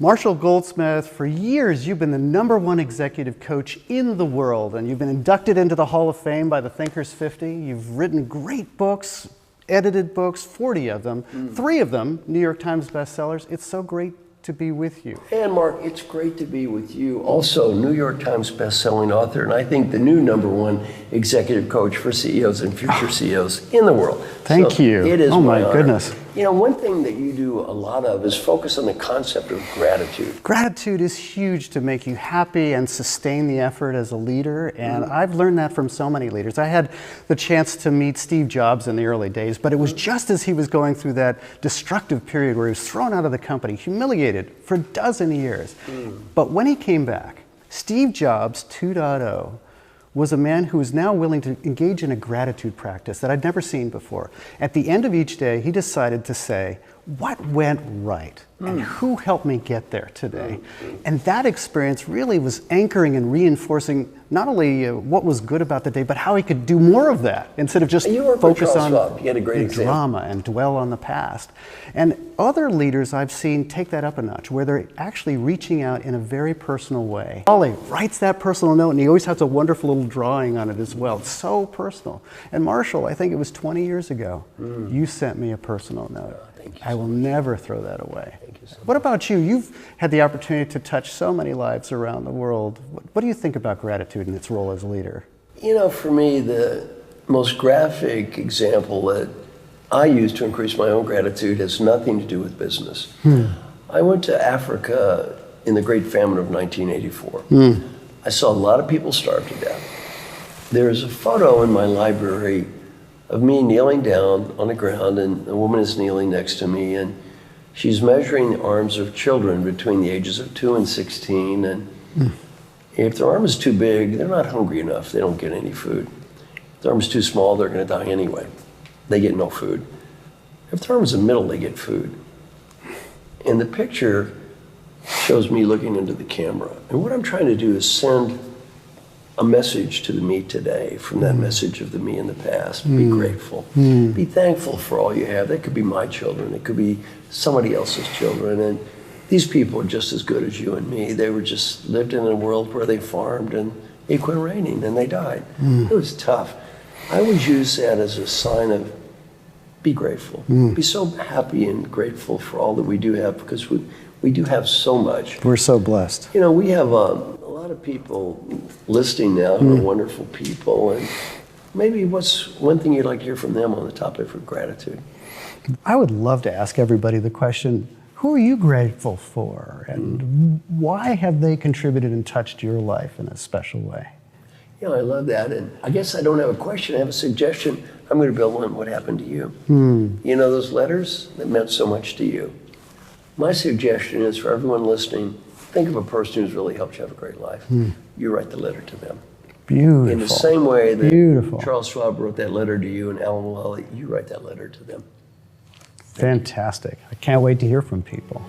Marshall Goldsmith, for years you've been the #1 executive coach in the world, and you've been inducted into the Hall of Fame by the Thinkers 50. You've written great books, edited books, 40 of them, 3 of them New York Times bestsellers. It's so great to be with you. And Mark, it's great to be with you. Also, New York Times best-selling author, and I think the new #1 executive coach for CEOs and future CEOs in the world. Thank you. It is oh my honor. goodness. You know, one thing that you do a lot of is focus on the concept of gratitude. Gratitude is huge to make you happy and sustain the effort as a leader, and I've learned that from so many leaders. I had the chance to meet Steve Jobs in the early days, but it was just as he was going through that destructive period where he was thrown out of the company, humiliated for a dozen years. But when he came back, Steve Jobs 2.0 was a man who was now willing to engage in a gratitude practice that I'd never seen before. At the end of each day, he decided to say, what went right? And who helped me get there today? And that experience really was anchoring and reinforcing not only what was good about the day, but how he could do more of that instead of just focus on the drama and dwell on the past. And other leaders I've seen take that up a notch, where they're actually reaching out in a very personal way. Ollie writes that personal note, and he always has a wonderful little drawing on it as well. It's so personal. And Marshall, I think it was 20 years ago, you sent me a personal note. I will never throw that away. What about you? You've had the opportunity to touch so many lives around the world. What do you think about gratitude and its role as a leader? You know, for me, the most graphic example that I use to increase my own gratitude has nothing to do with business. I went to Africa in the Great Famine of 1984. I saw a lot of people starve to death. There's a photo in my library of me kneeling down on the ground, and a woman is kneeling next to me, and she's measuring the arms of children between the ages of 2 and 16, and if their arm is too big, they're not hungry enough, they don't get any food. If their arm is too small, they're gonna die anyway. They get no food. If their arm is in the middle, they get food. And the picture shows me looking into the camera. And what I'm trying to do is send a message to the me today from that message of the me in the past. Be grateful. Be thankful for all you have. That could be my children. It could be somebody else's children. And these people are just as good as you and me. They were just lived in a world where they farmed and it quit raining and they died. It was tough. I always use that as a sign of be grateful. Be so happy and grateful for all that we do have, because we do have so much. We're so blessed. You know, we have a lot of people listening now who are wonderful people, and maybe what's one thing you'd like to hear from them on the topic of gratitude? I would love to ask everybody the question, who are you grateful for, and why have they contributed and touched your life in a special way? Yeah, I love that, and I guess I don't have a question, I have a suggestion. I'm going to build on what happened to you. You know those letters that meant so much to you? My suggestion is for everyone listening, think of a person who's really helped you have a great life. You write the letter to them. Beautiful. In the same way that Charles Schwab wrote that letter to you and Alan Mulally, you write that letter to them. Fantastic. I can't wait to hear from people.